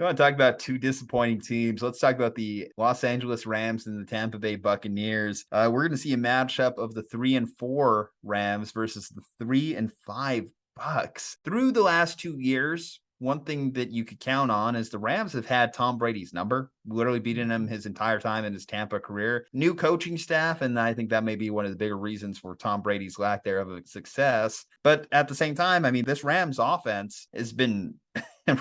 want to talk about two disappointing teams. Let's talk about the Los Angeles Rams and the Tampa Bay Buccaneers. We're going to see a matchup of the 3-4 Rams versus the 3-5 Bucs. Through the last 2 years, one thing that you could count on is the Rams have had Tom Brady's number, literally beating him his entire time in his Tampa career. New coaching staff, and I think that may be one of the bigger reasons for Tom Brady's lack thereof of success. But at the same time, I mean, this Rams offense has been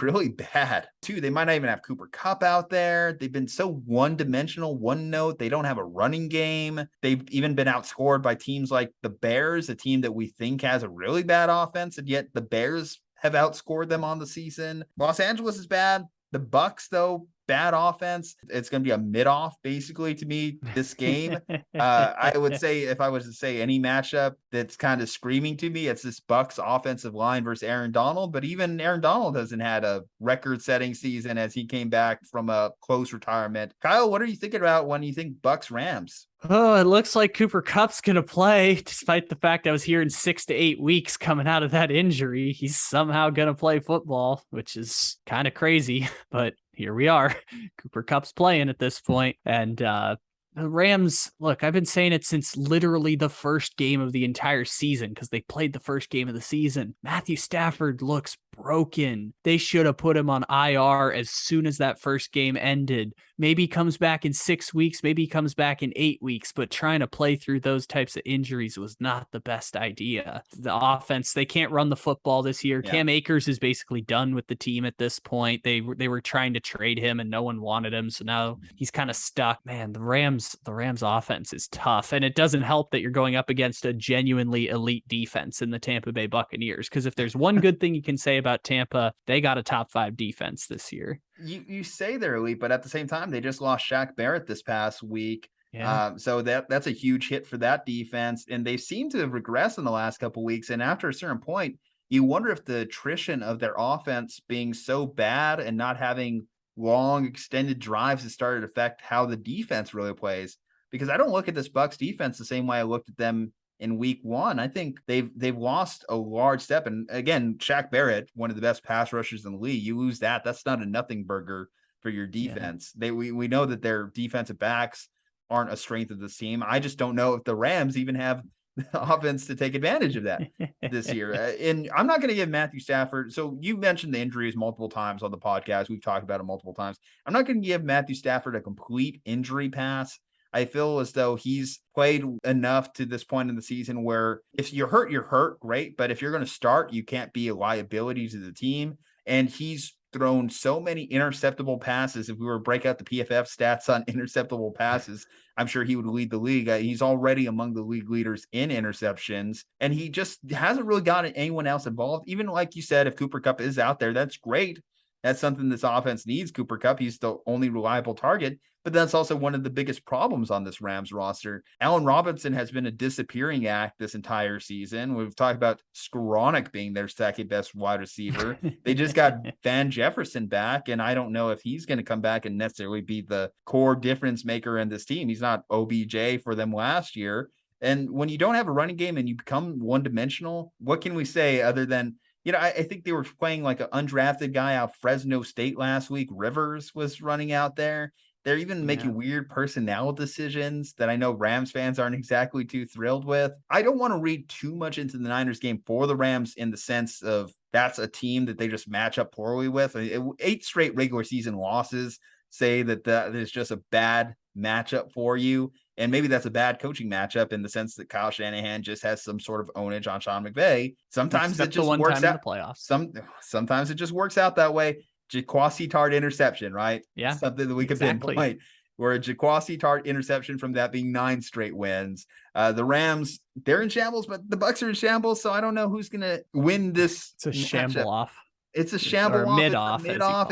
really bad too. They might not even have Cooper Kupp out there. They've been so one-dimensional, one note. They don't have a running game. They've even been outscored by teams like the Bears, a team that we think has a really bad offense, and yet the Bears have outscored them on the season. Los Angeles is bad. The Bucs, though, bad offense. It's going to be a mid-off, basically, to me, this game. I would say, if I was to say any matchup that's kind of screaming to me, it's this Bucs offensive line versus Aaron Donald. But even Aaron Donald hasn't had a record-setting season as he came back from a close retirement. Kyle, what are you thinking about when you think Bucs Rams? Oh, it looks like Cooper Kupp's going to play, despite the fact I was here in 6 to 8 weeks coming out of that injury. He's somehow going to play football, which is kind of crazy, but here we are. Cooper Kupp's playing at this point. And the Rams, look, I've been saying it since literally the first game of the entire season because they played the first game of the season. Matthew Stafford looks broken. They should have put him on IR as soon as that first game ended. Maybe he comes back in 6 weeks. Maybe he comes back in 8 weeks, but trying to play through those types of injuries was not the best idea. The offense, they can't run the football this year. Yeah. Cam Akers is basically done with the team at this point. They were trying to trade him and no one wanted him. So now he's kind of stuck. Man, the Rams offense is tough. And it doesn't help that you're going up against a genuinely elite defense in the Tampa Bay Buccaneers. Because if there's one good thing you can say about Tampa, they got a top 5 defense this year. You say they're elite, but at the same time, they just lost Shaq Barrett this past week. Yeah. So that's a huge hit for that defense. And they seem to have regressed in the last couple of weeks. And after a certain point, you wonder if the attrition of their offense being so bad and not having long extended drives has started to affect how the defense really plays. Because I don't look at this Bucs defense the same way I looked at them in week 1. I think they've lost a large step. And again, Shaq Barrett, one of the best pass rushers in the league, you lose that's not a nothing burger for your defense. Yeah. We know that their defensive backs aren't a strength of this team. I just don't know if the Rams even have the offense to take advantage of that this year. And I'm not going to give Matthew Stafford. So you mentioned the injuries multiple times on the podcast. We've talked about it multiple times. I'm not going to give Matthew Stafford a complete injury pass. I feel as though he's played enough to this point in the season where if you're hurt, great. But if you're going to start, you can't be a liability to the team. And he's thrown so many interceptable passes. If we were to break out the PFF stats on interceptable passes, I'm sure he would lead the league. He's already among the league leaders in interceptions, and he just hasn't really gotten anyone else involved. Even like you said, if Cooper Kupp is out there, that's great. That's something this offense needs. Cooper Kupp, he's the only reliable target, but that's also one of the biggest problems on this Rams roster. Allen Robinson has been a disappearing act this entire season. We've talked about Skoranek being their second best wide receiver. They just got Van Jefferson back, and I don't know if he's going to come back and necessarily be the core difference maker in this team. He's not OBJ for them last year. And when you don't have a running game and you become one-dimensional, what can we say other than, I think they were playing like an undrafted guy out of Fresno State last week. Rivers was running out there. They're even making weird personnel decisions that I know Rams fans aren't exactly too thrilled with. I don't want to read too much into the Niners game for the Rams in the sense of that's a team that they just match up poorly with. 8 straight regular season losses say that is just a bad matchup for you. And maybe that's a bad coaching matchup in the sense that Kyle Shanahan just has some sort of ownage on Sean McVay. Sometimes it just works out. In the playoffs. Sometimes it just works out that way. Jaquasi Tart interception, right? Yeah. Something that we could pinpoint. Where a Jaquasi Tart interception from that being 9 straight wins. The Rams, they're in shambles, but the Bucs are in shambles. So I don't know who's going to win this. It's a shamble off. It's a shamble or off. Mid-off.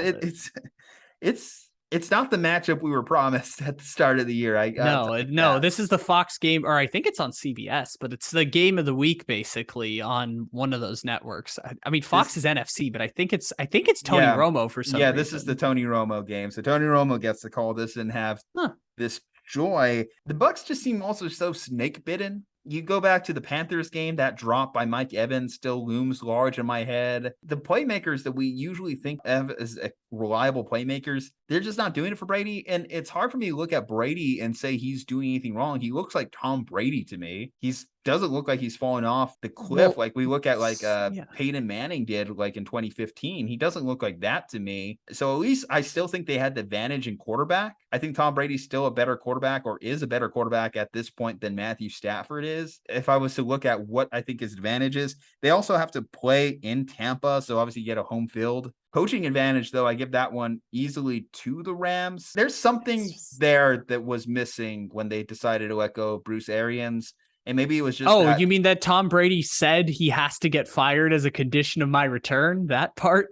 It's not the matchup we were promised at the start of the year. No, this is the Fox game, or I think it's on CBS, but it's the game of the week basically on one of those networks. I mean, Fox is NFC, but I think it's Tony Romo for some reason. Yeah, this is the Tony Romo game. So Tony Romo gets to call this and have this joy. The Bucs just seem also so snake bitten You go back to the Panthers game, that drop by Mike Evans still looms large in my head. The playmakers that we usually think of as reliable playmakers, they're just not doing it for Brady. And it's hard for me to look at Brady and say he's doing anything wrong. He looks like Tom Brady to me. He's doesn't look like he's falling off the cliff like we look at Peyton Manning did like in 2015. He doesn't look like that to me. So at least I still think they had the advantage in quarterback. I think Tom Brady's still a better quarterback, or is a better quarterback at this point than Matthew Stafford is. If I was to look at what I think his advantage is, they also have to play in Tampa. So obviously you get a home field. Coaching advantage, though, I give that one easily to the Rams. There's something there that was missing when they decided to let go of Bruce Arians. And maybe it was just you mean that Tom Brady said he has to get fired as a condition of my return? That part?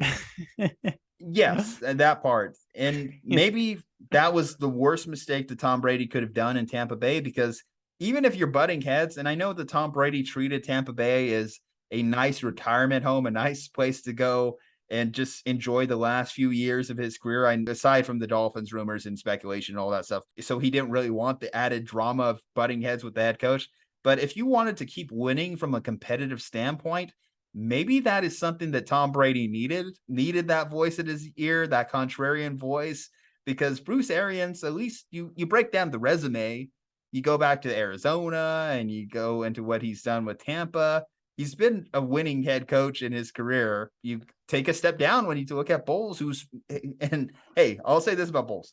Yes, that part. And maybe that was the worst mistake that Tom Brady could have done in Tampa Bay, because even if you're butting heads, and I know that Tom Brady treated Tampa Bay as a nice retirement home, a nice place to go and just enjoy the last few years of his career, aside from the Dolphins rumors and speculation and all that stuff. So he didn't really want the added drama of butting heads with the head coach. But if you wanted to keep winning from a competitive standpoint, maybe that is something that Tom Brady needed that voice in his ear, that contrarian voice, because Bruce Arians, at least you break down the resume, you go back to Arizona and you go into what he's done with Tampa. He's been a winning head coach in his career. You take a step down when you look at Bowles, and hey, I'll say this about Bowles.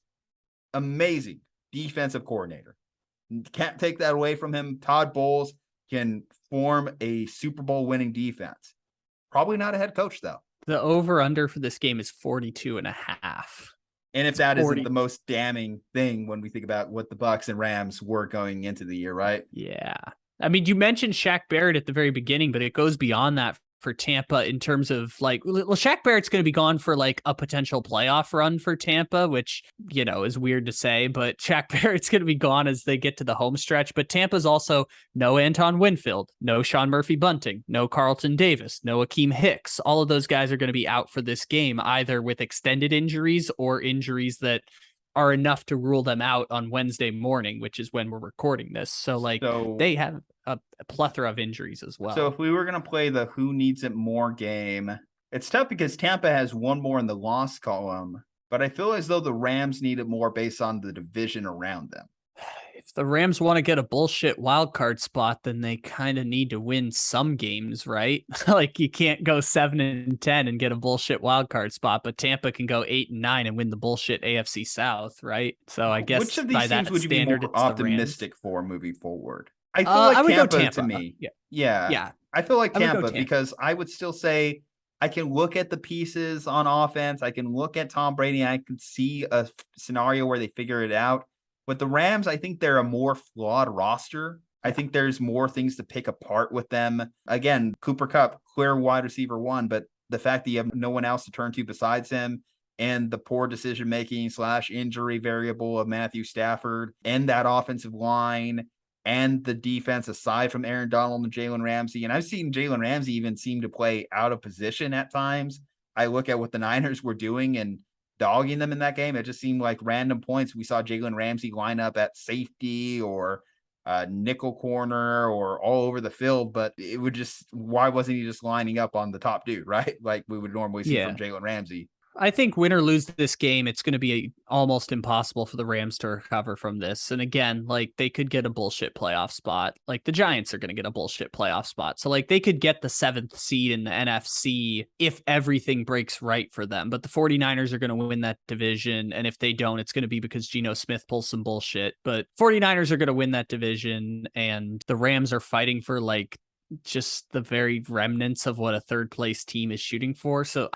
Amazing defensive coordinator. Can't take that away from him. Todd Bowles can form a Super Bowl winning defense. Probably not a head coach, though. The over-under for this game is 42.5. And if that isn't the most damning thing when we think about what the Bucs and Rams were going into the year, right? Yeah. I mean, you mentioned Shaq Barrett at the very beginning, but it goes beyond that for Tampa in terms of Shaq Barrett's going to be gone for like a potential playoff run for Tampa, which, is weird to say, but Shaq Barrett's going to be gone as they get to the home stretch. But Tampa's also no Anton Winfield, no Sean Murphy-Bunting, no Carlton Davis, no Akeem Hicks. All of those guys are going to be out for this game, either with extended injuries or injuries that are enough to rule them out on Wednesday morning, which is when we're recording this. So they have a plethora of injuries as well. So if we were going to play the who needs it more game, it's tough because Tampa has one more in the loss column, but I feel as though the Rams need it more based on the division around them. If the Rams want to get a bullshit wild card spot, then they kind of need to win some games, right? Like you can't go 7-10 and get a bullshit wild card spot, but Tampa can go 8-9 and win the bullshit AFC South, right? So I guess which of these teams would you be more optimistic for moving forward? I feel like Tampa to me. Yeah. I feel like Tampa because I would still say I can look at the pieces on offense. I can look at Tom Brady. And I can see a scenario where they figure it out. With the Rams, I think they're a more flawed roster. I think there's more things to pick apart with them. Again, Cooper Kupp, clear wide receiver one, but the fact that you have no one else to turn to besides him, and the poor decision-making / injury variable of Matthew Stafford, and that offensive line, and the defense aside from Aaron Donald and Jalen Ramsey. And I've seen Jalen Ramsey even seem to play out of position at times. I look at what the Niners were doing and dogging them in that game. It just seemed like random points. We saw Jalen Ramsey line up at safety or nickel corner or all over the field, but it would just, why wasn't he just lining up on the top dude, right? Like we would normally see from Jalen Ramsey. I think win or lose this game, it's going to be almost impossible for the Rams to recover from this. And again, they could get a bullshit playoff spot. Like the Giants are going to get a bullshit playoff spot. So they could get the 7th seed in the NFC if everything breaks right for them. But the 49ers are going to win that division. And if they don't, it's going to be because Geno Smith pulls some bullshit. But 49ers are going to win that division. And the Rams are fighting for just the very remnants of what a third place team is shooting for. So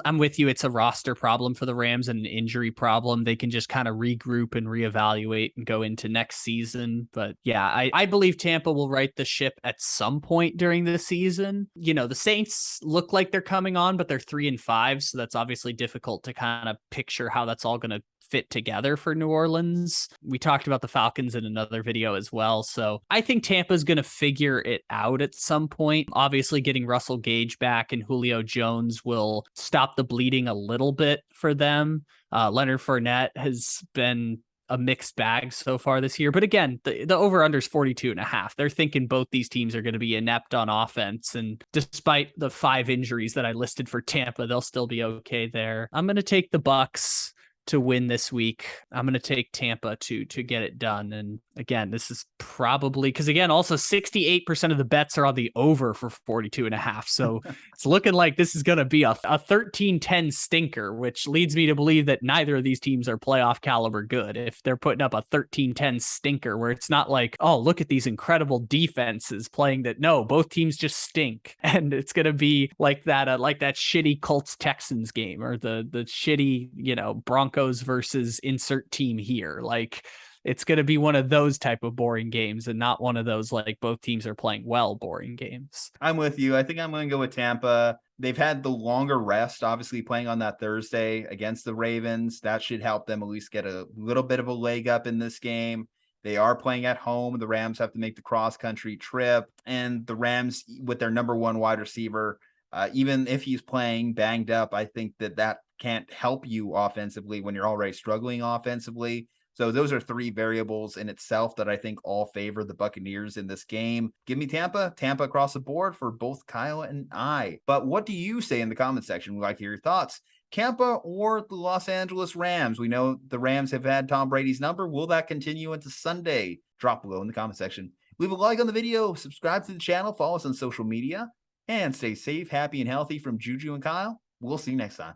I'm with you. It's a roster problem for the Rams and an injury problem. They can just kind of regroup and reevaluate and go into next season. But yeah, I believe Tampa will right the ship at some point during the season. The Saints look like they're coming on, but they're 3-5. So that's obviously difficult to kind of picture how that's all going to fit together for New Orleans. We talked about the Falcons in another video as well. So I think Tampa's going to figure it out at some point. Obviously, getting Russell Gage back and Julio Jones will stop the bleeding a little bit for them. Leonard Fournette has been a mixed bag so far this year. But again, the over-under is 42.5. They're thinking both these teams are going to be inept on offense. And despite the 5 injuries that I listed for Tampa, they'll still be okay there. I'm going to take the Bucs to win this week. I'm going to take Tampa to get it done. And again, this is probably because, again, also 68% of the bets are on the over for 42.5. So it's looking like this is going to be a 13-10 stinker, which leads me to believe that neither of these teams are playoff caliber good. If they're putting up a 13-10 stinker where it's not like, oh, look at these incredible defenses playing that. No, both teams just stink. And it's going to be like that shitty Colts Texans game, or the shitty, Broncos versus insert team here. Like, it's going to be one of those type of boring games and not one of those like both teams are playing well boring games. I'm with you. I think I'm going to go with Tampa. They've had the longer rest, obviously playing on that Thursday against the Ravens. That should help them at least get a little bit of a leg up in this game. They are playing at home. The Rams have to make the cross-country trip. And the Rams, with their number 1 wide receiver, even if he's playing banged up, I think that can't help you offensively when you're already struggling offensively. So those are 3 variables in itself that I think all favor the Buccaneers in this game. Give me Tampa across the board for both Kyle and I. But what do you say in the comment section? We'd like to hear your thoughts. Tampa or the Los Angeles Rams? We know the Rams have had Tom Brady's number. Will that continue into Sunday? Drop below in the comment section. Leave a like on the video, subscribe to the channel, follow us on social media, and stay safe, happy, and healthy from Juju and Kyle. We'll see you next time.